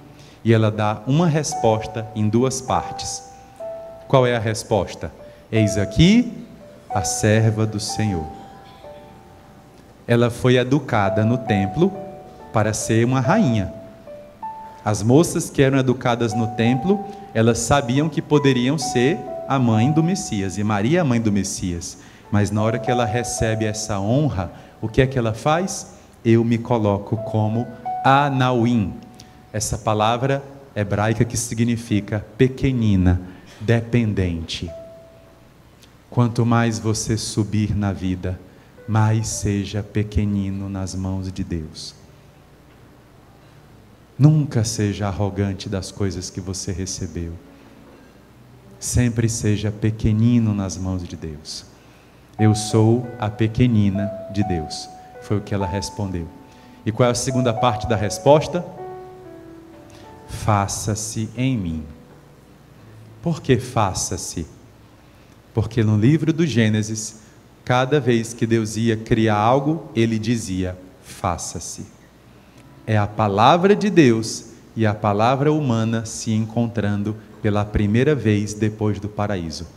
e ela dá uma resposta em duas partes. Qual é a resposta? Eis aqui a serva do Senhor. Ela foi educada no templo para ser uma rainha. As moças que eram educadas no templo, elas sabiam que poderiam ser a mãe do Messias, e Maria é a mãe do Messias. Mas na hora que ela recebe essa honra, o que é que ela faz? Eu me coloco como Anauim. Essa palavra hebraica que significa pequenina, dependente. Quanto mais você subir na vida, mais seja pequenino nas mãos de Deus. Nunca seja arrogante das coisas que você recebeu. Sempre seja pequenino nas mãos de Deus. Eu sou a pequenina de Deus. Foi o que ela respondeu. E qual é a segunda parte da resposta? Faça-se em mim. Por que faça-se? Porque no livro do Gênesis, cada vez que Deus ia criar algo, Ele dizia, faça-se. É a palavra de Deus e a palavra humana se encontrando pela primeira vez depois do paraíso.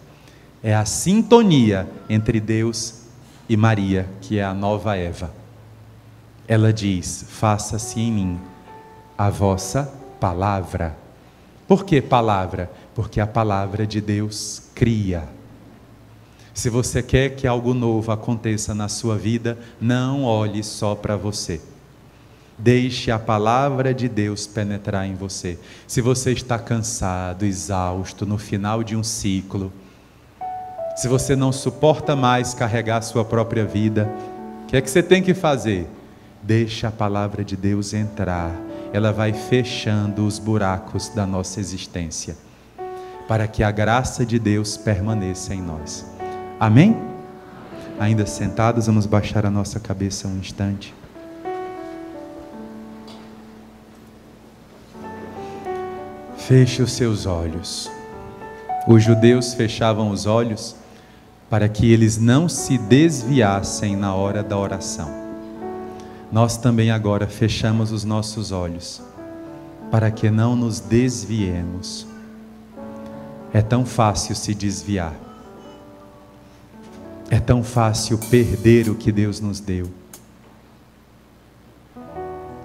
É a sintonia entre Deus e Maria, que é a nova Eva. Ela diz, faça-se em mim a vossa palavra. Por que palavra? Porque a palavra de Deus cria. Se você quer que algo novo aconteça na sua vida, não olhe só para você. Deixe a palavra de Deus penetrar em você. Se você está cansado, exausto, no final de um ciclo, se você não suporta mais carregar a sua própria vida, o que é que você tem que fazer? Deixe a palavra de Deus entrar. Ela vai fechando os buracos da nossa existência, para que a graça de Deus permaneça em nós. Amém? Ainda sentados, vamos baixar a nossa cabeça um instante. Feche os seus olhos. Os judeus fechavam os olhos para que eles não se desviassem na hora da oração. Nós também agora fechamos os nossos olhos para que não nos desviemos. É tão fácil se desviar. É tão fácil perder o que Deus nos deu.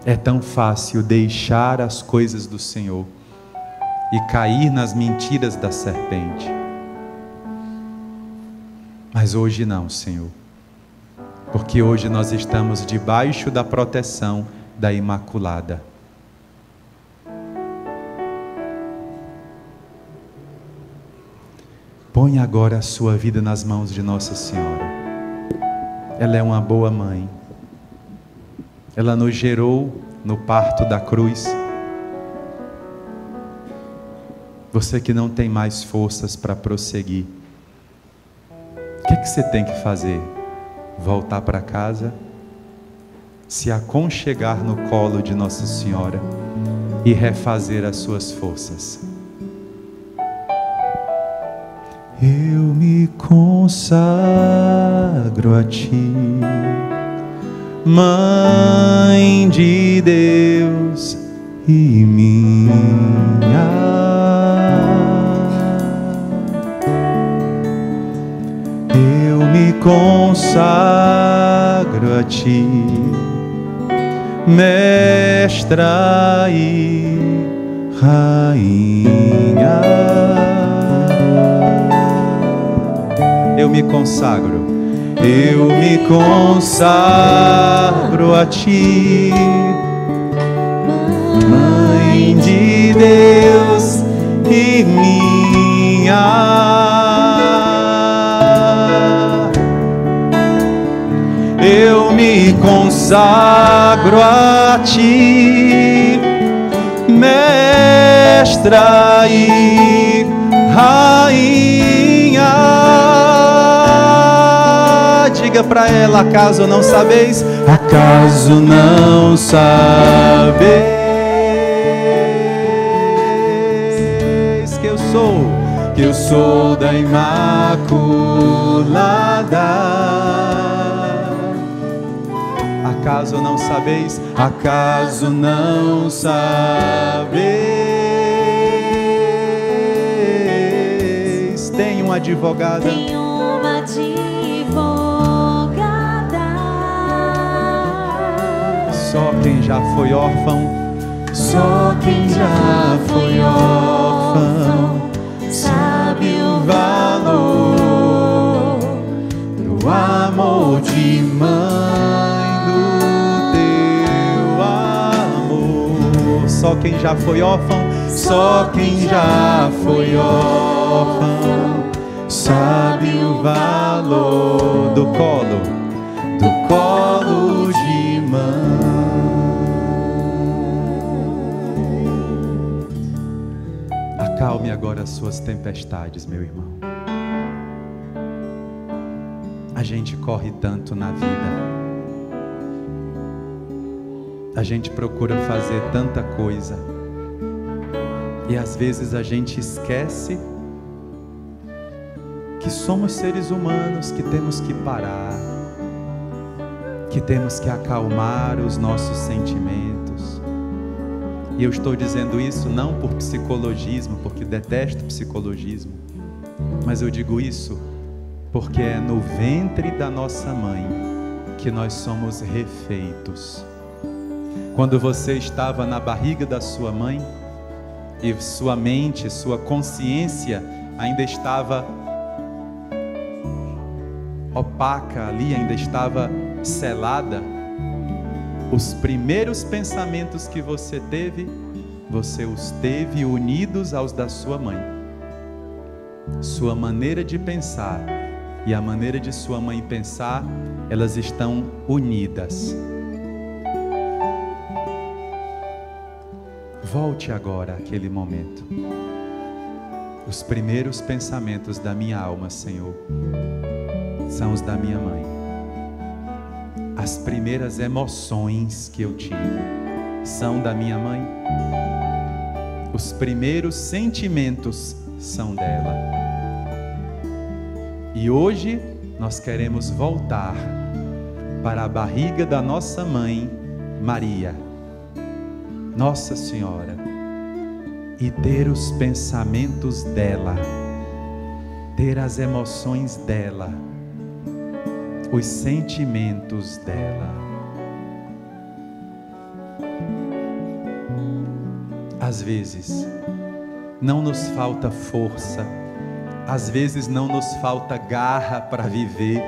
É tão fácil deixar as coisas do Senhor e cair nas mentiras da serpente. Mas hoje não, Senhor, porque hoje nós estamos debaixo da proteção da Imaculada. Põe agora a sua vida nas mãos de Nossa Senhora. Ela é uma boa mãe. Ela nos gerou no parto da cruz. Você que não tem mais forças para prosseguir, o que é que você tem que fazer? Voltar para casa, se aconchegar no colo de Nossa Senhora e refazer as suas forças. Eu me consagro a Ti, Mãe de Deus e minha. Eu me consagro a Ti, Mestra e Rainha. Eu me consagro a Ti, Mãe de Deus e minha. Eu me consagro a Ti, Mestra e Rainha. Diga para ela, acaso não sabeis? Acaso não sabeis que que eu sou da Imaculada. Acaso não sabeis? Acaso não sabeis? Tem uma advogada. Tem uma advogada. Só quem já foi órfão, Só quem já foi órfão sabe o valor do amor de mãe, do teu amor. Só quem já foi órfão, só quem já foi órfão sabe o valor do colo de mãe. Acalme agora as suas tempestades, meu irmão. A gente corre tanto na vida. A gente procura fazer tanta coisa. E às vezes a gente esquece que somos seres humanos, que temos que parar, que temos que acalmar os nossos sentimentos. E eu estou dizendo isso não por psicologismo, porque detesto psicologismo, mas eu digo isso porque é no ventre da nossa mãe que nós somos refeitos. Quando você estava na barriga da sua mãe e sua mente, sua consciência ainda estava opaca ali, ainda estava selada, os primeiros pensamentos que você os teve unidos aos da sua mãe. Sua maneira de pensar e a maneira de sua mãe pensar, elas estão unidas. Volte agora àquele momento. Os primeiros pensamentos da minha alma, Senhor, são os da minha mãe. As primeiras emoções que eu tive são da minha mãe. Os primeiros sentimentos são dela. E hoje nós queremos voltar para a barriga da nossa mãe, Maria, Nossa Senhora, e ter os pensamentos dela, ter as emoções dela, os sentimentos dela. Às vezes não nos falta força, às vezes não nos falta garra para viver,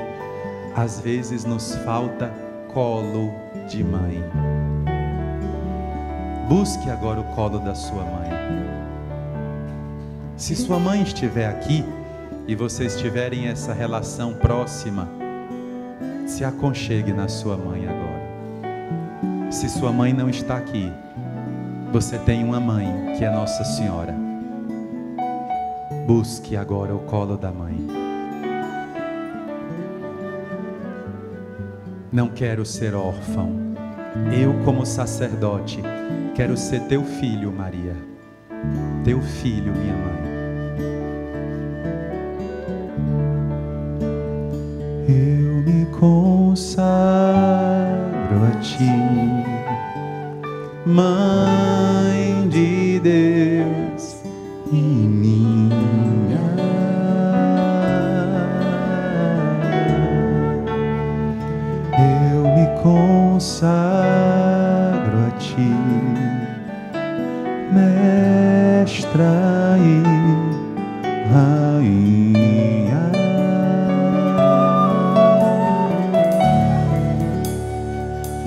às vezes nos falta colo de mãe. Busque agora o colo da sua mãe. Se sua mãe estiver aqui e vocês tiverem essa relação próxima, se aconchegue na sua mãe agora. Se sua mãe não está aqui, você tem uma mãe que é Nossa Senhora. Busque agora o colo da mãe. Não quero ser órfão. Eu, como sacerdote, quero ser teu filho, Maria. Teu filho, minha mãe. Eu me consagro a ti, Mãe de Deus e minha. Eu me consagro a ti, Mestra e Rainha.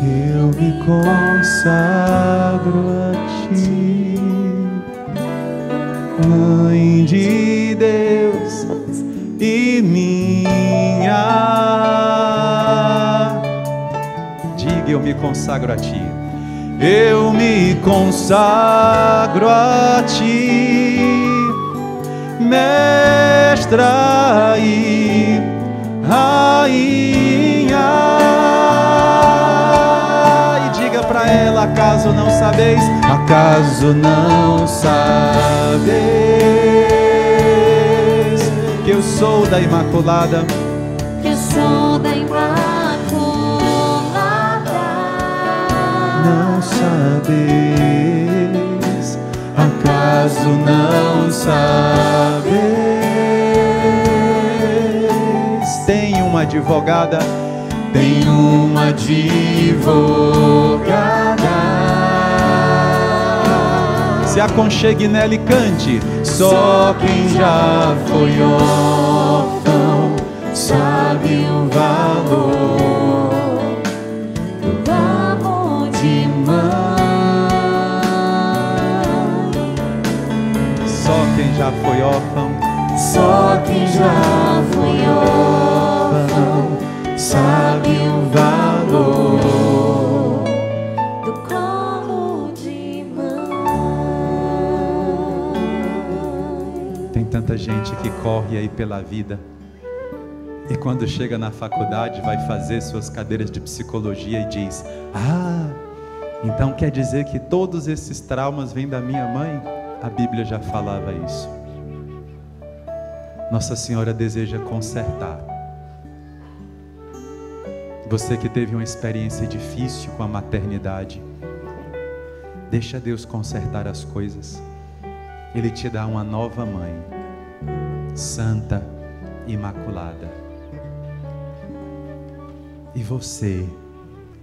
Eu me consagro a ti, Mãe de Deus e minha. Diga: eu me consagro a ti. Eu me consagro a ti, Mestra e Rainha. E diga para ela: acaso não sabeis? Acaso não sabeis? que eu sou da Imaculada, que eu sou da Imaculada. não sabes, acaso não sabes? Tem uma advogada, tem uma advogada. Se aconchegue nela e cante. Só quem já foi órfão sabe o valor Do amor de mãe. Só quem já foi órfão, Só quem já foi órfão sabe o valor. do colo de mãe. Tem tanta gente que corre aí pela vida e quando chega na faculdade vai fazer suas cadeiras de psicologia e diz: ah, então quer dizer que todos esses traumas vêm da minha mãe? A Bíblia já falava isso. Nossa Senhora deseja consertar. Você que teve uma experiência difícil com a maternidade, deixa Deus consertar as coisas. Ele te dá uma nova mãe, santa, imaculada. E você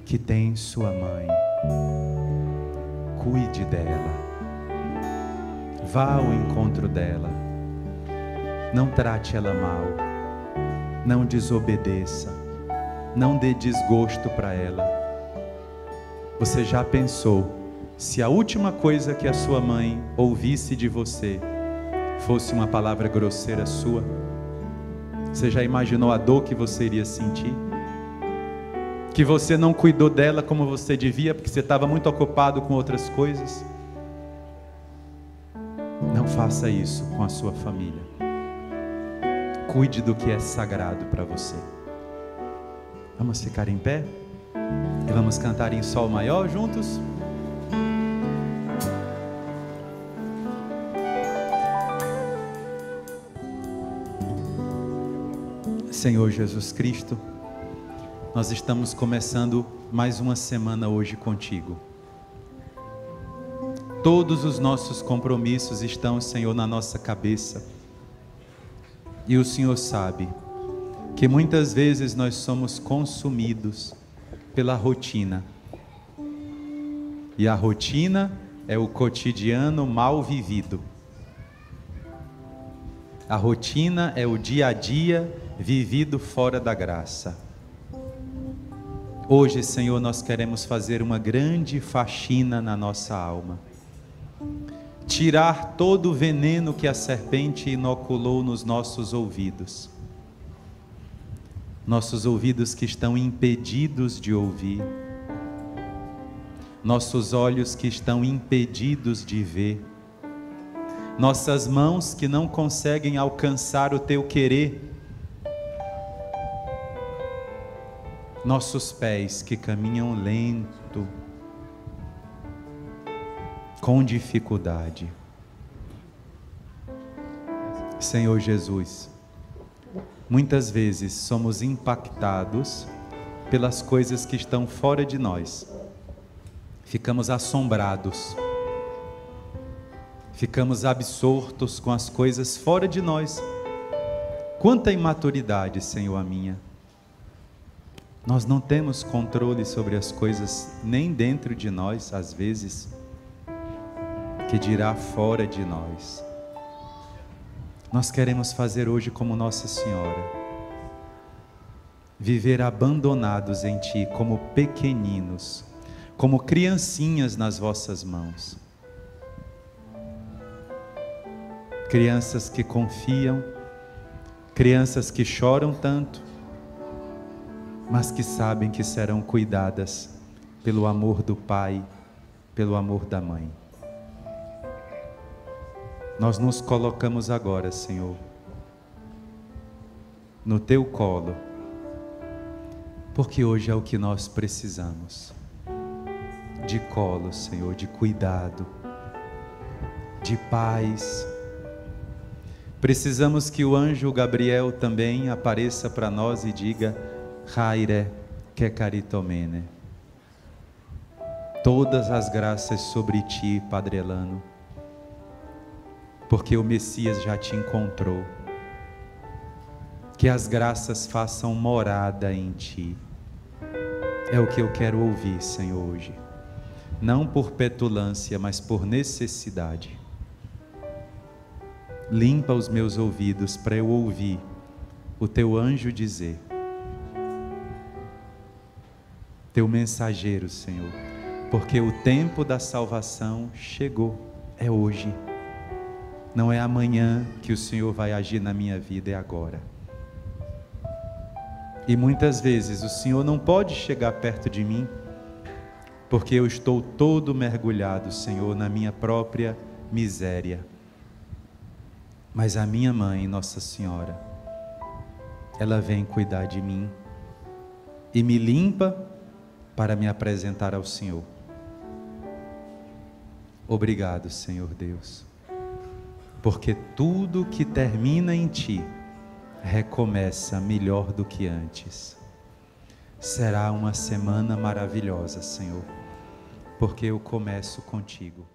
que tem sua mãe, cuide dela, vá ao encontro dela, não trate ela mal, não desobedeça, não dê desgosto para ela. Você já pensou se a última coisa que a sua mãe ouvisse de você fosse uma palavra grosseira sua? Você já imaginou a dor que você iria sentir? Que você não cuidou dela como você devia porque você estava muito ocupado com outras coisas? Não faça isso com a sua família. Cuide do que é sagrado para você. Vamos ficar em pé e vamos cantar em Sol maior juntos? Senhor Jesus Cristo, nós estamos começando mais uma semana hoje contigo. Todos os nossos compromissos estão, Senhor, na nossa cabeça. E o Senhor sabe que muitas vezes nós somos consumidos pela rotina. E a rotina é o cotidiano mal vivido. A rotina é o dia a dia vivido fora da graça. Hoje, Senhor, nós queremos fazer uma grande faxina na nossa alma. Tirar todo o veneno que a serpente inoculou nos nossos ouvidos. Nossos ouvidos que estão impedidos de ouvir. Nossos olhos que estão impedidos de ver. Nossas mãos que não conseguem alcançar o teu querer. Nossos pés que caminham lento, com dificuldade. Senhor Jesus, muitas vezes somos impactados pelas coisas que estão fora de nós. Ficamos assombrados. Ficamos absortos com as coisas fora de nós. Quanta imaturidade, Senhor, a minha. Nós não temos controle sobre as coisas nem dentro de nós, às vezes, que dirá fora de nós. Nós queremos fazer hoje como Nossa Senhora, viver abandonados em Ti, como pequeninos, como criancinhas nas vossas mãos. Crianças que confiam, crianças que choram tanto, mas que sabem que serão cuidadas pelo amor do Pai, pelo amor da Mãe. Nós nos colocamos agora, Senhor, no Teu colo, porque hoje é o que nós precisamos, de colo, Senhor, de cuidado, de paz, Precisamos que o anjo Gabriel também apareça para nós e diga: Haire kekaritomene. Todas as graças sobre ti, Padre Elano, porque o Messias já te encontrou. Que as graças façam morada em ti. É o que eu quero ouvir, Senhor, hoje. Não por petulância, mas por necessidade. Limpa os meus ouvidos para eu ouvir o teu anjo dizer, teu mensageiro, Senhor, porque o tempo da salvação chegou, é hoje. Não é amanhã que o Senhor vai agir na minha vida, é agora. E muitas vezes o Senhor não pode chegar perto de mim, porque eu estou todo mergulhado, Senhor, na minha própria miséria. Mas a minha mãe, Nossa Senhora, ela vem cuidar de mim e me limpa para me apresentar ao Senhor. Obrigado, Senhor Deus, porque tudo que termina em Ti recomeça melhor do que antes. Será uma semana maravilhosa, Senhor, porque eu começo contigo.